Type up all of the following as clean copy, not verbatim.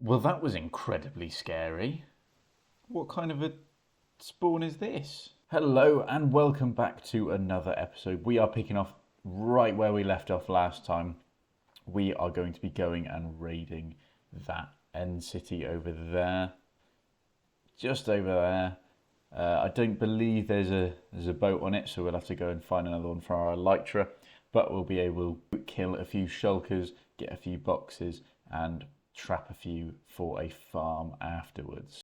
Well, that was incredibly scary. What kind of a spawn is this? Hello and welcome back to another episode. We are picking off right where we left off last time. We are going to be going and raiding that end city over there. Just over there. I don't believe there's a boat on it, so we'll have to go and find another one for our elytra. But we'll be able to kill a few shulkers, get a few boxes, and trap a few for a farm afterwards.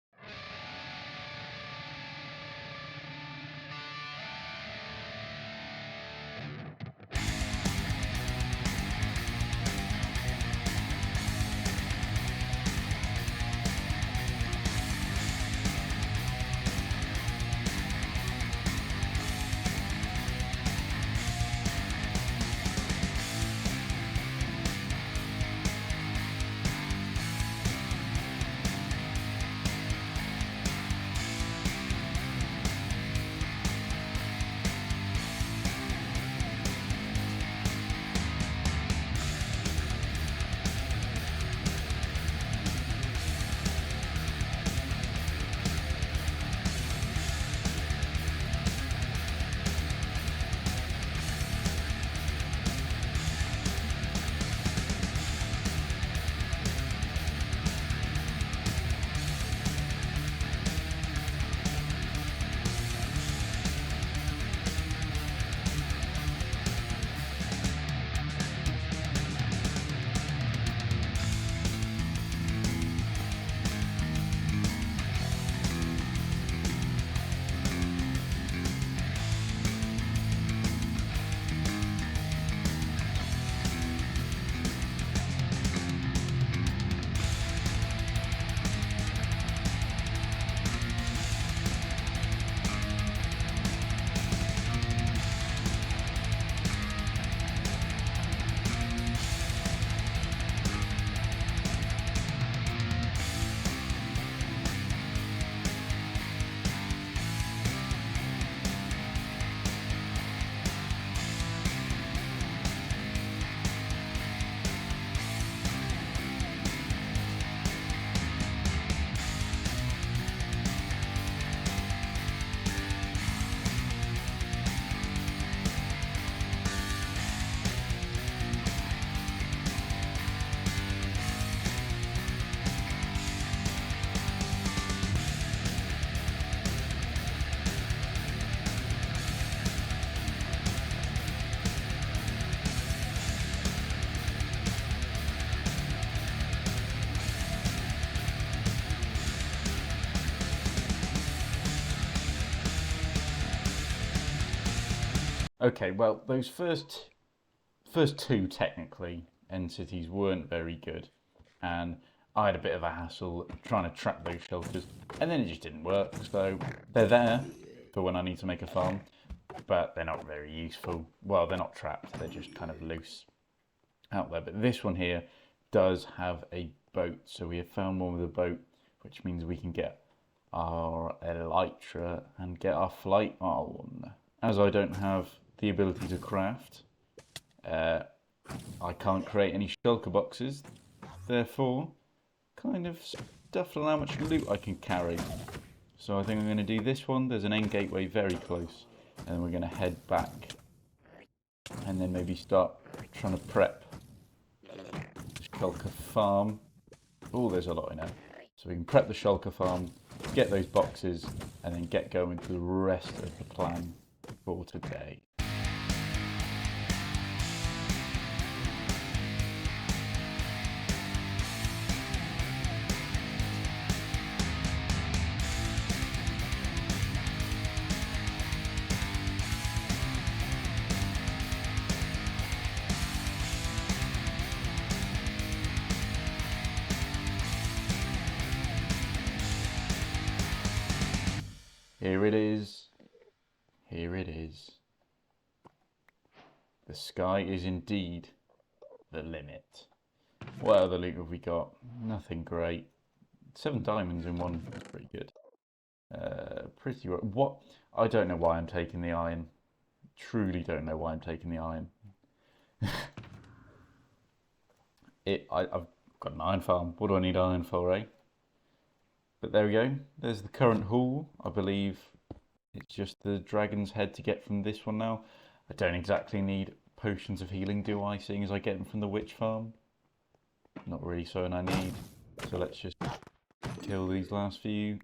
Okay, well, those first two, technically, end cities weren't very good. And I had a bit of a hassle trying to trap those shelters. And then it just didn't work. So they're there for when I need to make a farm. But they're not very useful. Well, they're not trapped. They're just kind of loose out there. But this one here does have a boat. So we have found one with a boat, which means we can get our elytra and get our flight on. As I don't have the ability to craft, I can't create any shulker boxes, therefore kind of stuffed on how much loot I can carry. So I think I'm going to do this one. There's an end gateway very close, and then we're going to head back and then maybe start trying to prep the shulker farm. Oh, there's a lot in there. So we can prep the shulker farm, get those boxes, and then get going to the rest of the plan for today. Here it is. Here it is. The sky is indeed the limit. What other loot have we got? Nothing great. 7 diamonds in one. That's pretty good. Pretty. What? I don't know why I'm taking the iron. Truly don't know why I'm taking the iron. I've got an iron farm. What do I need iron for, eh? But there we go. There's the current haul. I believe it's just the dragon's head to get from this one now. I don't exactly need potions of healing, do I? Seeing as I get them from the witch farm. Not really something I need. So let's just kill these last few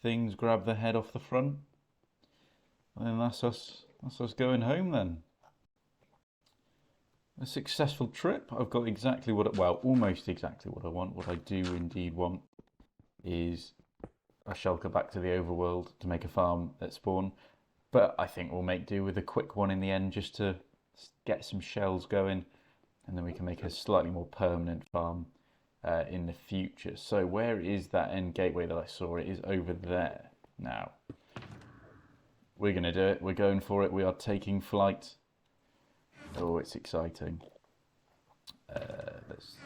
things, grab the head off the front. And then that's us going home then. A successful trip. I've got exactly what, well, almost exactly what I want. What I do indeed want is a shulker back to the overworld to make a farm at spawn. But I think we'll make do with a quick one in the end just to get some shells going. And then we can make a slightly more permanent farm in the future. So where is that end gateway that I saw? It is over there. Now, we're going to do it. We're going for it. We are taking flight. Oh, it's exciting. Let's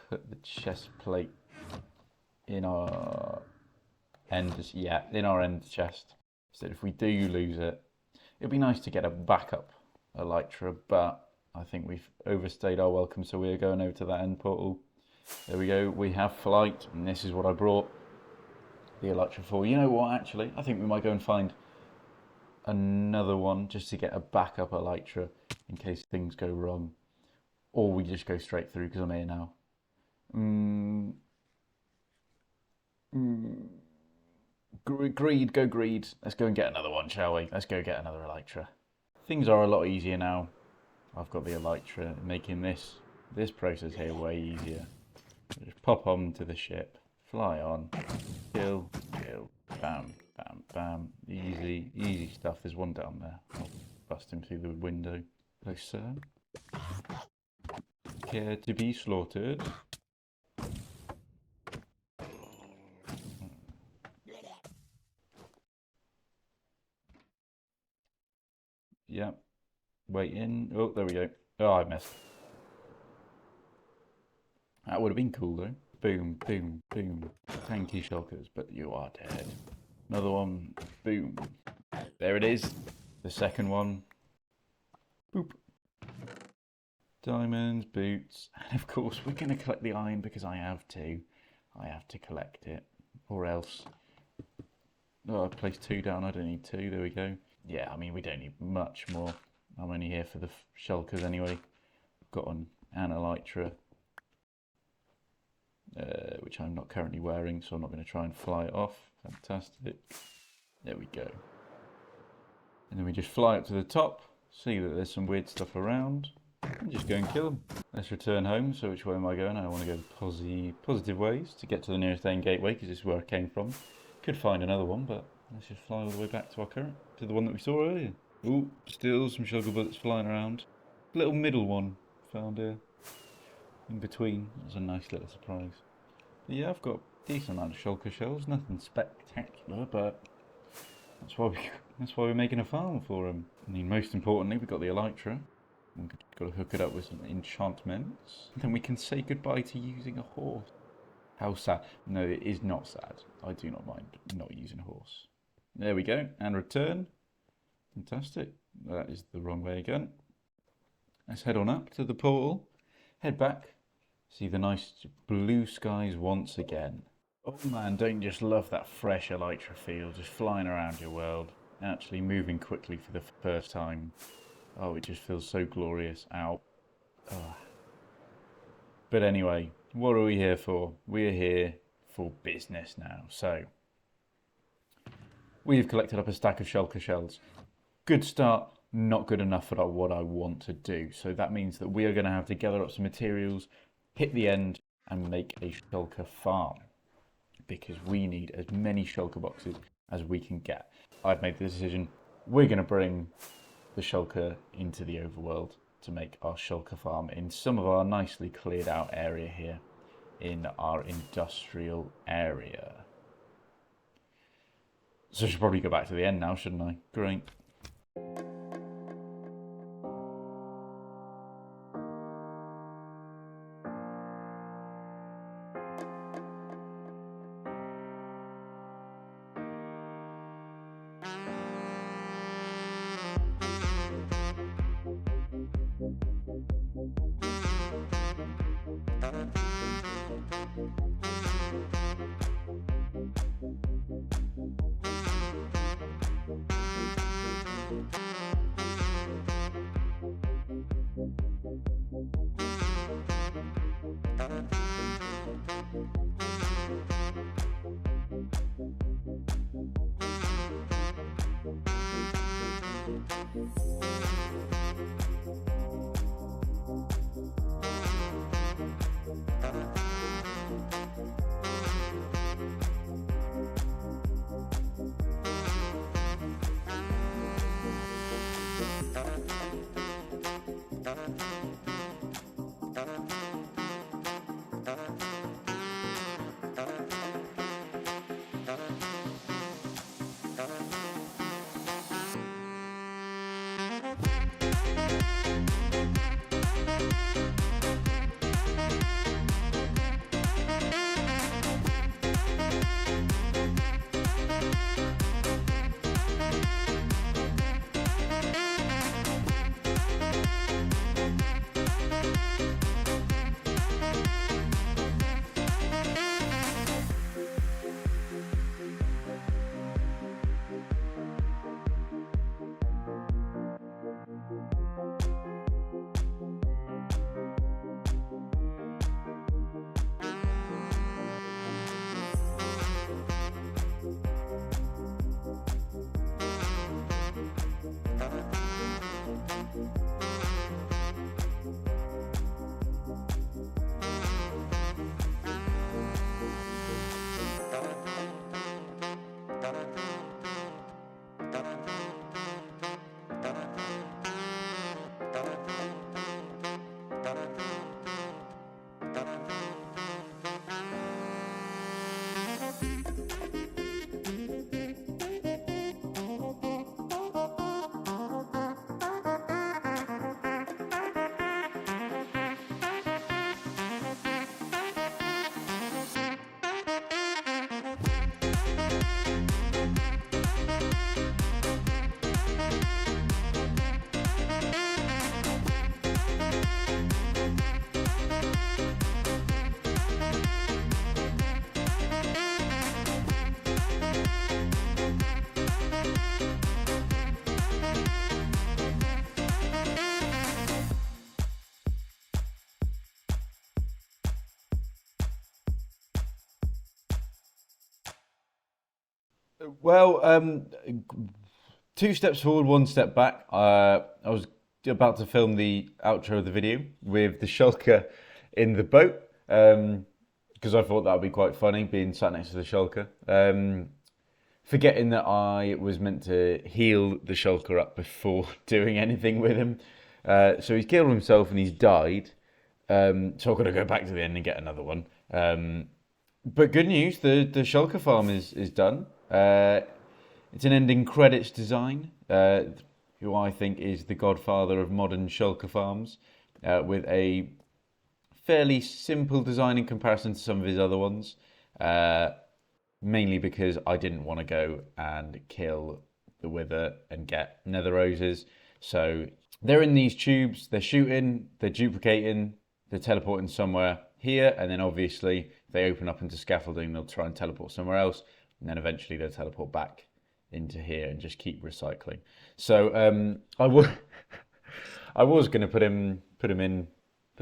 put the chest plate in our end. Yeah, in our end chest. So if we do lose it, it'd be nice to get a backup elytra, but I think we've overstayed our welcome, so we're going over to that end portal. There we go. We have flight, and this is what I brought the elytra for. You know what, actually? I think we might go and find another one just to get a backup elytra in case things go wrong. Or we just go straight through because I'm here now. Greed, go greed. Let's go and get another one, shall we? Let's go get another elytra. Things are a lot easier now. I've got the elytra, making this process here way easier. Just pop on to the ship, fly on, kill, bam, bam, bam. Easy stuff. There's one down there. I'll bust him through the window. Hello, sir. Care to be slaughtered? Yep. Waiting. Oh, there we go. Oh, I missed. That would have been cool though. Boom, boom, boom. Tanky shulkers, but you are dead. Another one. Boom. There it is. The second one. Boop. Diamonds, boots. And of course, we're going to collect the iron because I have to. I have to collect it. Or else. Oh, I placed 2 down. I don't need 2. There we go. Yeah, I mean, we don't need much more. I'm only here for the shulkers anyway. Got an elytra, which I'm not currently wearing, so I'm not going to try and fly it off. Fantastic. There we go. And then we just fly up to the top, see that there's some weird stuff around, and just go and kill them. Let's return home. So which way am I going? I want to go positive ways to get to the nearest end gateway, because this is where I came from. Could find another one, but let's just fly all the way back to the one that we saw earlier. Ooh, still some shulker bullets flying around. Little middle one found here. In between. It was a nice little surprise. But yeah, I've got a decent amount of shulker shells. Nothing spectacular, but that's why we're making a farm for them. I mean, most importantly, we've got the elytra. We've got to hook it up with some enchantments. Then we can say goodbye to using a horse. How sad. No, it is not sad. I do not mind not using a horse. There we go. And return. Fantastic. That is the wrong way again. Let's head on up to the portal. Head back. See the nice blue skies once again. Oh man, don't you just love that fresh elytra feel, just flying around your world, actually moving quickly for the first time. Oh, it just feels so glorious. Ow. Oh. But anyway, what are we here for? We're here for business now. So, we've collected up a stack of shulker shells. Good start, not good enough for what I want to do. So that means that we are going to have to gather up some materials, hit the end, and make a shulker farm. Because we need as many shulker boxes as we can get. I've made the decision, we're going to bring the shulker into the overworld to make our shulker farm in some of our nicely cleared out area here in our industrial area. So I should probably go back to the end now, shouldn't I? Great. Well, 2 steps forward, 1 step back. I was about to film the outro of the video with the shulker in the boat because I thought that would be quite funny, being sat next to the shulker. Forgetting that I was meant to heal the shulker up before doing anything with him. So he's killed himself and he's died. So I've got to go back to the end and get another one. But good news, the shulker farm is done. It's an ending credits design, who I think is the godfather of modern shulker farms, with a fairly simple design in comparison to some of his other ones. Mainly because I didn't want to go and kill the wither and get nether roses. So they're in these tubes, they're shooting, they're duplicating, they're teleporting somewhere here, and then obviously they open up into scaffolding, they'll try and teleport somewhere else, and then eventually they'll teleport back into here and just keep recycling. So I was going to put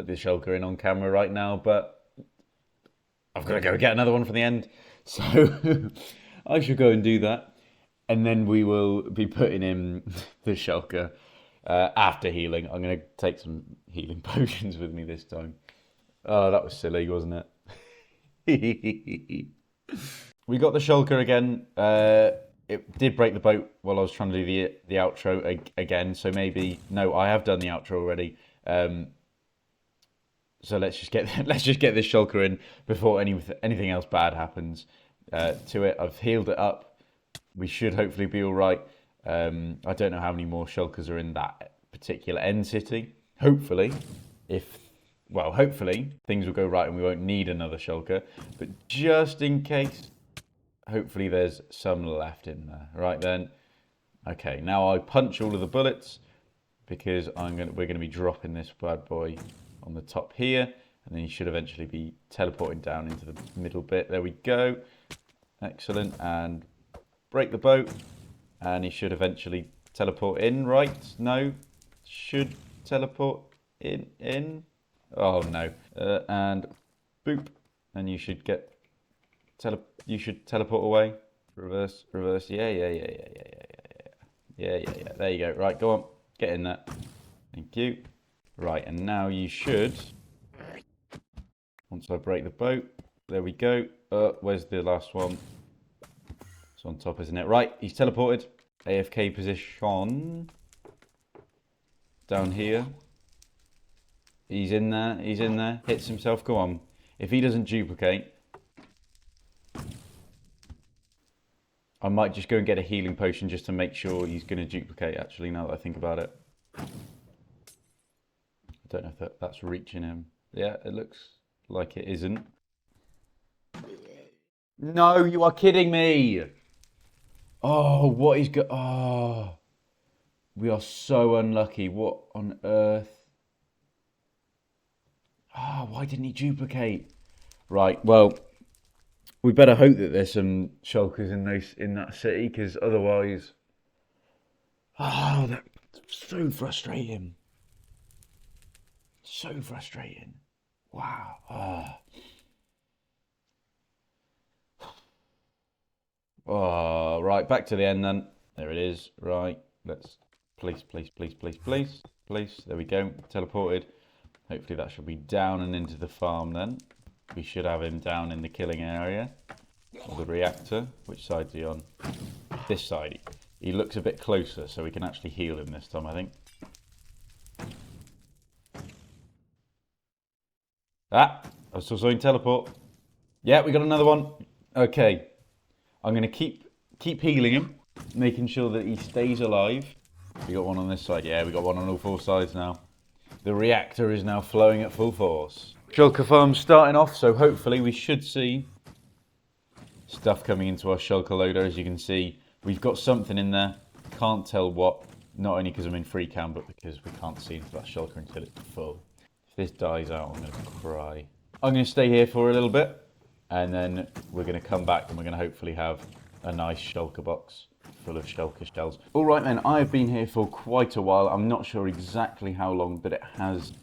the shulker in on camera right now, but I've got to go get another one for the end. So I should go and do that. And then we will be putting in the shulker after healing. I'm going to take some healing potions with me this time. Oh, that was silly, wasn't it? We got the shulker again. It did break the boat while I was trying to do the outro again. So maybe, no, I have done the outro already. So let's just get this shulker in before anything else bad happens to it. I've healed it up. We should hopefully be all right. I don't know how many more shulkers are in that particular end city. Hopefully things will go right and we won't need another shulker. But just in case, hopefully there's some left in there. Right then. Okay, now I punch all of the bullets because we're gonna be dropping this bad boy on the top here, and then you should eventually be teleporting down into the middle bit. There we go. Excellent. And break the boat, and he should eventually teleport in, right? No, should teleport in. Oh no. And boop, and you should teleport away. Reverse. Yeah. There you go. Right, go on, get in there. Thank you. Right, and now you should, once I break the boat, there we go. Where's the last one? It's on top, isn't it? Right, he's teleported. AFK position. Down here. He's in there. Hits himself, go on. If he doesn't duplicate, I might just go and get a healing potion just to make sure he's going to duplicate, actually, now that I think about it. I don't know if that's reaching him. Yeah, it looks like it isn't. No, you are kidding me. Oh, what is oh, we are so unlucky. What on earth? Ah, why didn't he duplicate? Right, well, we better hope that there's some shulkers in that city, because otherwise, oh, that's so frustrating. So frustrating. Wow. Oh, right, back to the end then. There it is. Right, let's please. There we go. Teleported. Hopefully that should be down and into the farm then. We should have him down in the killing area. Or the reactor. Which side is he on? This side. He looks a bit closer, so we can actually heal him this time, I think. Ah, I saw something teleport. Yeah, we got another one. Okay. I'm going to keep healing him, making sure that he stays alive. We got one on this side. Yeah, we got one on all 4 sides now. The reactor is now flowing at full force. Shulker farm's starting off, so hopefully we should see stuff coming into our shulker loader. As you can see, we've got something in there. Can't tell what, not only because I'm in free cam, but because we can't see into that shulker until it's full. If this dies out, I'm going to cry. I'm going to stay here for a little bit, and then we're going to come back and we're going to hopefully have a nice shulker box full of shulker shells. All right then, I've been here for quite a while. I'm not sure exactly how long, but it has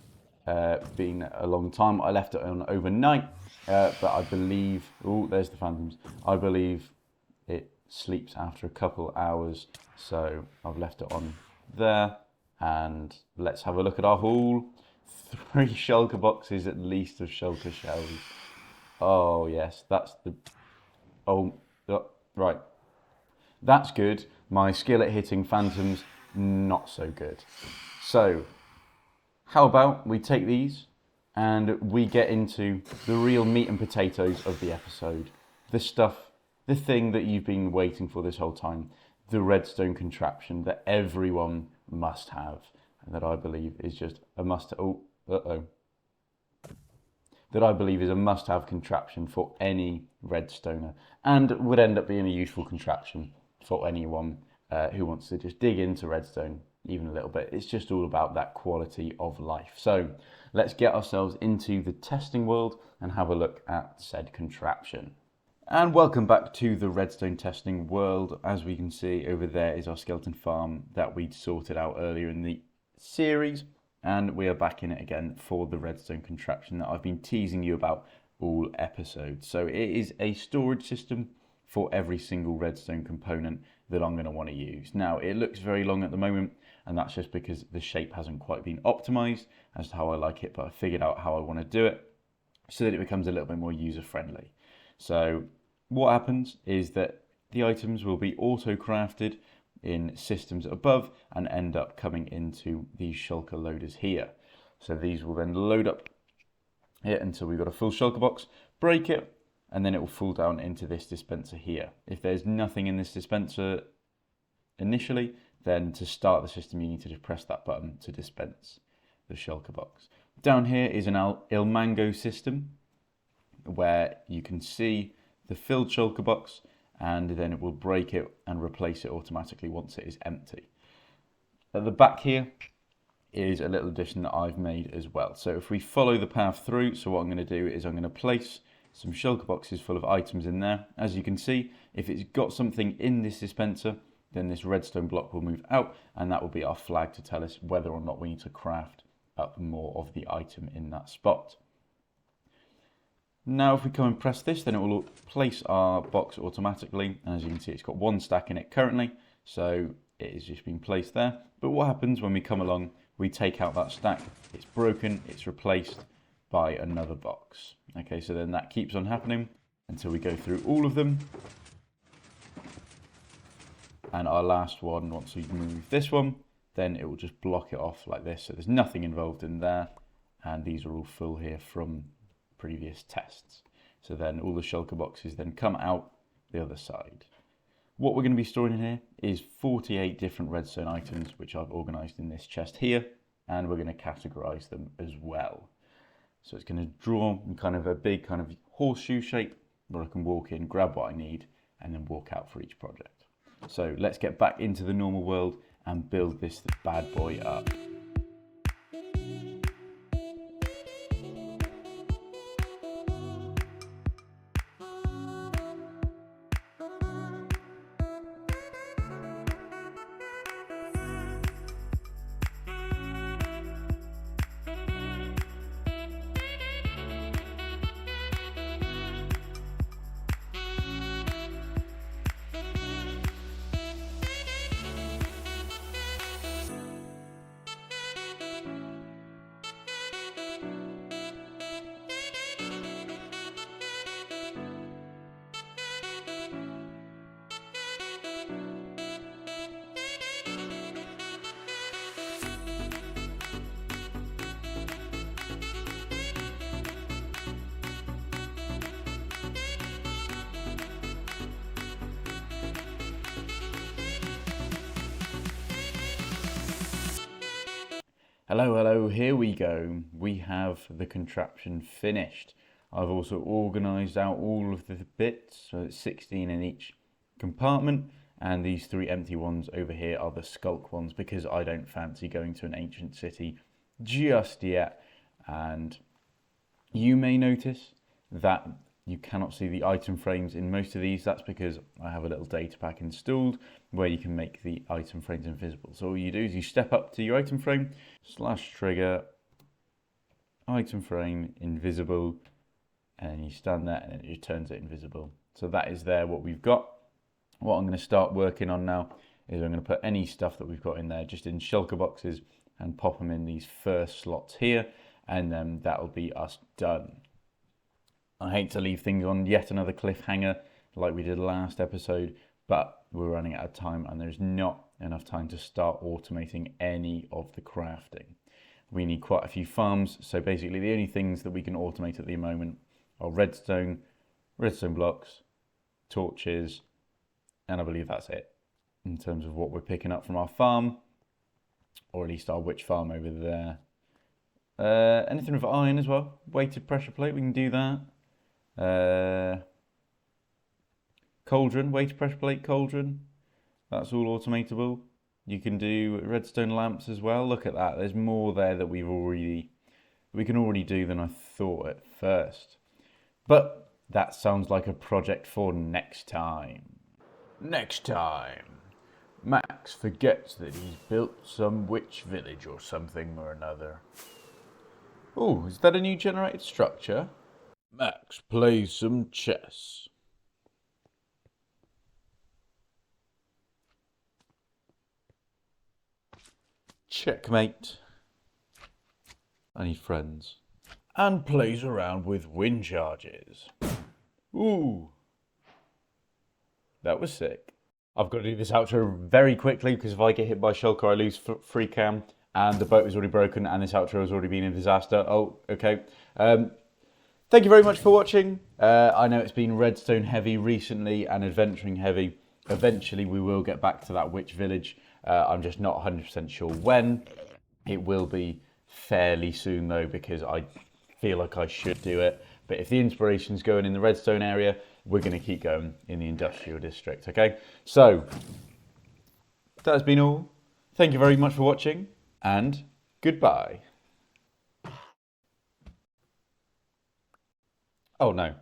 been a long time. I left it on overnight, but I believe, oh, there's the phantoms. I believe it sleeps after a couple hours, so I've left it on there. And let's have a look at our haul. 3 shulker boxes at least of shulker shells. Oh yes, that's the... Oh, right. That's good. My skill at hitting phantoms, not so good. So, how about we take these and we get into the real meat and potatoes of the episode. The stuff, the thing that you've been waiting for this whole time. The redstone contraption that everyone must have. And that I believe is just a must... Oh, that I believe is a must-have contraption for any redstoner, and would end up being a useful contraption for anyone who wants to just dig into redstone even a little bit. It's just all about that quality of life. So let's get ourselves into the testing world and have a look at said contraption. And welcome back to the redstone testing world. As we can see over there is our skeleton farm that we'd sorted out earlier in the series. And we are back in it again for the redstone contraption that I've been teasing you about all episodes. So it is a storage system for every single redstone component that I'm going to want to use. Now, it looks very long at the moment, and that's just because the shape hasn't quite been optimized as to how I like it, but I figured out how I want to do it so that it becomes a little bit more user-friendly. So what happens is that the items will be auto-crafted in systems above and end up coming into these shulker loaders here. So these will then load up here until we've got a full shulker box, break it, and then it will fall down into this dispenser here. If there's nothing in this dispenser initially, then to start the system you need to just press that button to dispense the shulker box. Down here is an Ilmango system where you can see the filled shulker box, and then it will break it and replace it automatically once it is empty. At the back here is a little addition that I've made as well. So if we follow the path through, so what I'm going to do is I'm going to place some shulker boxes full of items in there. As you can see, if it's got something in this dispenser, then this redstone block will move out, and that will be our flag to tell us whether or not we need to craft up more of the item in that spot. Now if we come and press this, then it will place our box automatically, and as you can see it's got 1 stack in it currently, so it is just being placed there. But what happens when we come along, we take out that stack, it's broken, it's replaced by another box. Okay, so then that keeps on happening until we go through all of them. And our last one, once we move this one, then it will just block it off like this, so there's nothing involved in there, and these are all full here from previous tests. So then all the shulker boxes then come out the other side. What we're going to be storing in here is 48 different redstone items, which I've organised in this chest here, and we're going to categorise them as well. So it's going to draw kind of a big kind of horseshoe shape where I can walk in, grab what I need, and then walk out for each project. So let's get back into the normal world and build this bad boy up. Hello, here we go. We have the contraption finished. I've also organised out all of the bits, so it's 16 in each compartment, and these 3 empty ones over here are the skulk ones because I don't fancy going to an ancient city just yet. And you may notice that you cannot see the item frames in most of these. That's because I have a little data pack installed where you can make the item frames invisible. So all you do is you step up to your item frame, /trigger, item frame invisible, and then you stand there and it just turns it invisible. So that is there what we've got. what I'm going to start working on now is I'm going to put any stuff that we've got in there just in shulker boxes and pop them in these first slots here, and then that'll be us done. I hate to leave things on yet another cliffhanger like we did last episode, but we're running out of time and there's not enough time to start automating any of the crafting. We need quite a few farms, so basically the only things that we can automate at the moment are redstone blocks, torches, and I believe that's it in terms of what we're picking up from our farm, or at least our witch farm over there. Anything with iron as well, weighted pressure plate, we can do that. Cauldron, weighted pressure plate cauldron, that's all automatable. You can do redstone lamps as well. Look at that, there's more there that we can already do than I thought at first. But that sounds like a project for next time. Next time, Max forgets that he's built some witch village or something or another. Oh, is that a new generated structure? Max plays some chess. Checkmate. I need friends. And plays around with wind charges. Ooh. That was sick. I've got to do this outro very quickly because if I get hit by shulker, I lose free cam, and the boat is already broken, and this outro has already been a disaster. Oh, okay. Thank you very much for watching. I know it's been redstone heavy recently and adventuring heavy. Eventually we will get back to that witch village. I'm just not 100% sure when. It will be fairly soon though, because I feel like I should do it. But if the inspiration's going in the redstone area, we're going to keep going in the industrial district, okay? So, that has been all. Thank you very much for watching, and goodbye. Oh no.